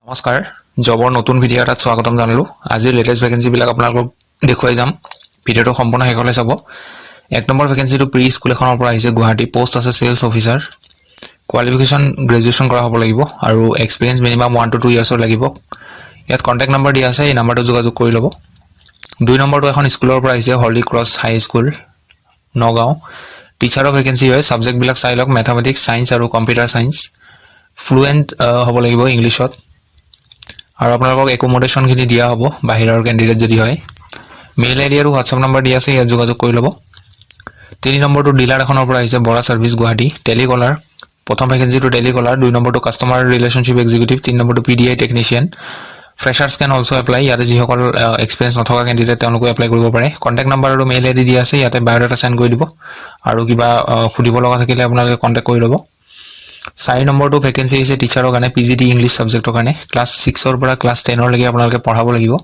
নমস্কাৰ জবৰ নতুন ভিডিঅ' এটাত স্বাগতম জনালো আজি লেটেষ্ট ভ্যাকেন্সি বিলাক আপোনালোকক দেখুৱাই যাম ভিডিঅ'টো সম্পূৰ্ণ শেষলৈ চাব এক নম্বৰ ভ্যাকেন্সিটো প্ৰি স্কুল এখনৰ পৰা আহিছে গুৱাহাটী পোষ্ট আছে সেলস অফিচাৰ কোৱালিফিকেশন গ্ৰেজুৱেচন কৰা হ'ব লাগিব আৰু এক্সপেৰিয়েন্স মিনিমাম 1 to 2 ইয়াৰ্ছৰ লাগিব ইয়াত কন্টাক্ট নম্বৰ দিয়া আছে এই নম্বৰটো যোগাযোগ কৰি ল'ব দুই নম্বৰটো এখন স্কুলৰ পৰা আহিছে হলি ক্ৰছ হাই স্কুল নগাঁও টিচাৰৰ ভ্যাকেন্সি হয় সাবজেক্ট বিলাক চাই লওক ম্যাথমেটিক্স সায়েন্স আৰু কম্পিউটাৰ সায়েন্স ফ্লুয়েন্ট হ'ব লাগিব ইংলিশত আৰু আপোনালোকক একোমোডেশন খিনি দিয়া হ'ব বাহিৰৰ ক্যান্ডিডেট যদি হয় মেইল আইডি আৰু হোৱাটসঅ্যাপ নম্বৰ দিয়া আছে ইয়াত যোগাযোগ কৰি ল'ব তিনি নম্বৰটো ডিলাৰ এখনৰ পৰা আহিছে বৰা সাৰ্ভিস গুৱাহাটী টেলিকলাৰ প্ৰথম ভ্যাকেন্সিটো টেলিকলাৰ দুই নম্বৰটো কাস্টমাৰ ৰিলেশনশিপ এক্সিকিউটিভ তিন নম্বৰটো PDI technician freshers can also apply ইয়াতে যিসকল এক্সপেৰিয়েন্স নথকা ক্যান্ডিডেট তেওঁলোকে এপ্লাই কৰিব পাৰে কন্টাক্ট নম্বৰ আৰু মেইল আইডি দিয়া আছে ইয়াতে বায়োডাটা সেন্ড কৰি দিব আৰু কিবা খুদিব লগা থাকিলে আপোনালোকে কন্টাক্ট কৰি ল'ব 4 নম্বৰটো ভ্যাকেন্সি আছে টিচাৰৰ কাৰণে পিজিটি ইংলিশ সাবজেক্টৰ কাৰণে ক্লাস 6 ৰ পৰা ক্লাস 10 ৰ লৈকে আপোনালোকে পঢ়াব লাগিব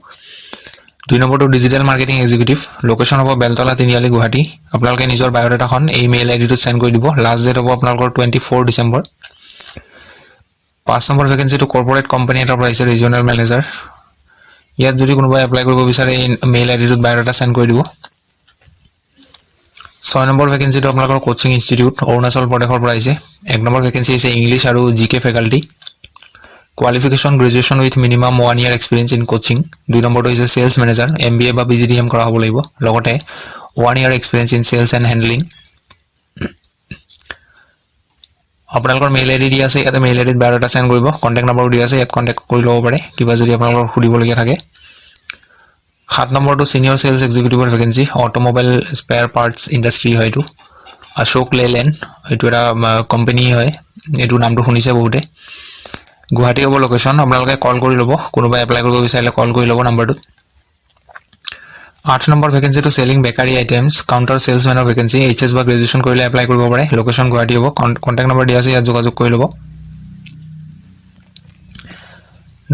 দুই নম্বৰটো ডিজিটেল মাৰ্কেটিং এক্সিকিউটিভ লোকেশন হ'ব বেলতলা তিনিআলি গুৱাহাটী আপোনালোকে নিজৰ বায়োডাটাখন এই মেইল আইডিটো সেন্ড কৰি দিব লাষ্ট ডেট হ'ব আপোনালোকৰ 24 ডিসেম্বৰ 5 নম্বৰ ভ্যাকেন্সিটো কৰ্পোৰেট কোম্পানী এটাৰ পৰা আহিছে ৰিজিওনাল মেনেজাৰ ইয়াত যদি কোনোবা এপ্লাই কৰিব বিচাৰে এই মেইল আইডিটোত বায়োডাটা সেন্ড কৰি দিব 6 নম্বৰ ভ্যাকেন্সিটো আপোনালোকৰ কোচিং ইনষ্টিটিউট অৰুণাচল প্ৰদেশৰ পৰা আহিছে এক নম্বৰ ভ্যাকেন্সি আছে ইংলিশ আৰু জিকে faculty qualification graduation with minimum 1 ইয়াৰ এক্সপেৰিয়েন্স ইন কোচিং দুই নম্বৰটো হৈছে সেলস মেনেজাৰ এমবিএ বা বিজিডিএম কৰা হ'ব লাগিব লগতে 1 ইয়াৰ experience in sales and handling আপোনালোকৰ মেইল আইডি দিয়া আছে ইয়াতে মেইল আইডিত বায়োডাটা সেন্ড কৰিব কন্টাক্ট নম্বৰ দিয়া আছে ইয়াত কন্টাক্ট কৰি ল'ব পাৰে কিবা যদি আপোনালোকৰ খুদিবলগীয়া থাকে 7 নম্বৰটো সিনিয়ৰ সেলস এক্সিকিউটিভৰ vacancy automobile spare parts industry হয় এটো অশোক লেলেণ্ড এটো এটা কোম্পানী হয় এটো নামটো শুনিছে বহুতে গুৱাহাটী হ'ব লোকেশন আপোনালোকে কল কৰি ল'ব কোনোবা এপ্লাই কৰিব বিচাৰিলে কল কৰি ল'ব নম্বৰটো 8 নম্বৰ ভ্যাকেন্সিটো সেলিং বেকাৰী আইটেমছ কাউন্টাৰ সেলসমেনৰ ভ্যাকেন্সি এইচএস বা গ্ৰেজুৱেচন কৰিলে এপ্লাই কৰিব পাৰে লোকেশন গুৱাহাটী হ'ব কন্টাক্ট নম্বৰ দিয়া আছে ইয়াত যোগাযোগ কৰি ল'ব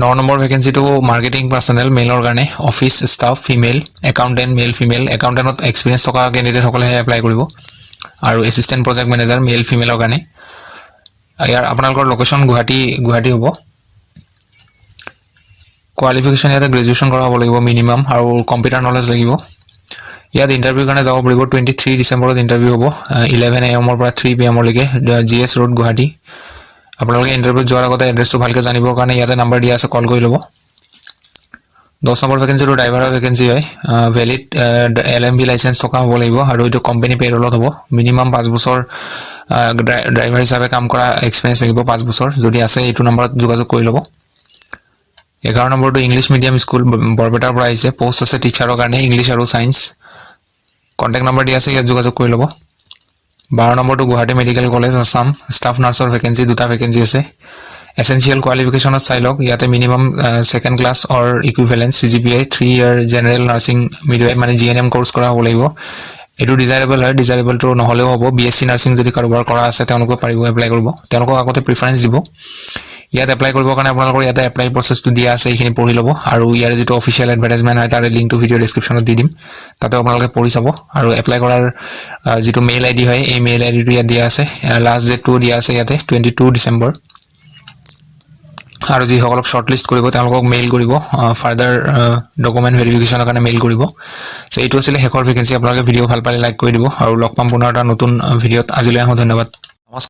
9 নম্বৰ ভ্যাকেন্সিটো মাৰ্কেটিং পাৰ্সনেল মেইলৰ কাৰণে office staff female accountant male female একাউন্টেন্টত এক্সপেৰিয়েন্স থকা ক্যান্ডিডেট সকলেহে এপ্লাই কৰিব আৰু এসিস্ট্যান্ট প্ৰজেক্ট মেনেজাৰ মেল ফিমেলৰ কাৰণে ইয়াৰ আপোনালোকৰ লোকেশন গুৱাহাটী হ'ব কোৱালিফিকেশন ইয়াতে গ্ৰেজুৱেচন কৰা হ'ব লাগিব মিনিমাম আৰু কম্পিউটাৰ নলেজ লাগিব ইয়াত ইন্টাৰভিউ কাৰণে যাব পাৰিব 23 ডিসেম্বৰত ইন্টাৰভিউ হ'ব 11 AM ৰ পৰা 3 PM লৈকে জিএস ৰোড গুৱাহাটী আপোনালোকে ইন্টাৰভিউ যোৱাৰ আগতে এড্ৰেছটো ভালকে জানিবৰ কাৰণে ইয়াতে নম্বৰ দিয়া আছে কল কৰি ল'ব 10 নম্বৰ ভ্যাকেন্সিটো ড্ৰাইভাৰৰ ভ্যাকেন্সি হয় ভ্যালিড এলএমবি লাইসেন্স থকা হ'ব লাগিব আৰু এটো কোম্পানী পেৰোলত হ'ব মিনিমাম 5 বছৰ ড্ৰাইভাৰ হিচাপে কাম কৰা এক্সপেৰিয়েন্স লাগিব 5 বছৰ যদি আছে এটো নম্বৰত যোগাযোগ কৰি ল'ব 11 নম্বৰটো ইংলিশ মিডিয়াম স্কুল বৰপেটাৰ পৰা আহিছে পোষ্ট আছে টিচাৰৰ কাৰণে ইংলিশ আৰু সায়েন্স কন্টাক্ট নম্বৰ দিয়া আছে ইয়াত যোগাযোগ কৰি ল'ব 12 নম্বৰটো Guwahati medical college Assam staff নাৰ্ছৰ ভ্যাকেন্সি দুটা ভ্যাকেন্সি আছে এসেনশিয়াল কোৱালিফিকেশনত চাই লওক ইয়াতে minimum second class or equivalent CGPA 3 ইয়াৰ জেনাৰেল নাৰ্সিং মিডৱাইফ মানে জিএনএম কোৰ্স কৰা হ'ব লাগিব এটো ডিজাইৰেবল হয় ডিজাইৰেবল তো নহলেও হ'ব বিএসসি নাৰ্সিং যদি কাৰোবাৰ কৰা আছে তেওঁলোকে পাৰিব এপ্লাই কৰিব তেওঁলোকক আগতে প্ৰিফাৰেন্স দিব ইয়াত এপ্লাই কৰিবৰ কাৰণে আপোনালোকৰ ইয়াতে এপ্লাই প্ৰসেছটো দিয়া আছে এইখিনি পঢ়ি ল'ব আৰু ইয়াৰ যেটো অফিচিয়েল এডভাৰটাইজমেন্ট হয় তাৰ লিংকটো ভিডিও ডেসক্ৰিপচনত দি দিম তাতে আপোনালোকে পঢ়ি চাব আৰু এপ্লাই কৰাৰ যেটো মেইল আইডি হয় এই মেইল আইডিটো ইয়াত দিয়া আছে লাষ্ট ডেটটো দিয়া আছে ইয়াতে 22 ডিসেম্বৰ আৰু যি সকলক শৰ্টলিষ্ট কৰিব তেওঁলোকক মেইল কৰিব ফাৰ্দাৰ ডকুমেন্ট ভেৰিফিকেশনৰ কাৰণে মেইল কৰিব সো এইটো আছিল হেকৰ ভ্যাকেন্সি আপোনালোকে ভিডিও ভাল পালে লাইক কৰি দিব আৰু লগ পাম পুনৰ এটা নতুন ভিডিওত আজিলৈ ধন্যবাদ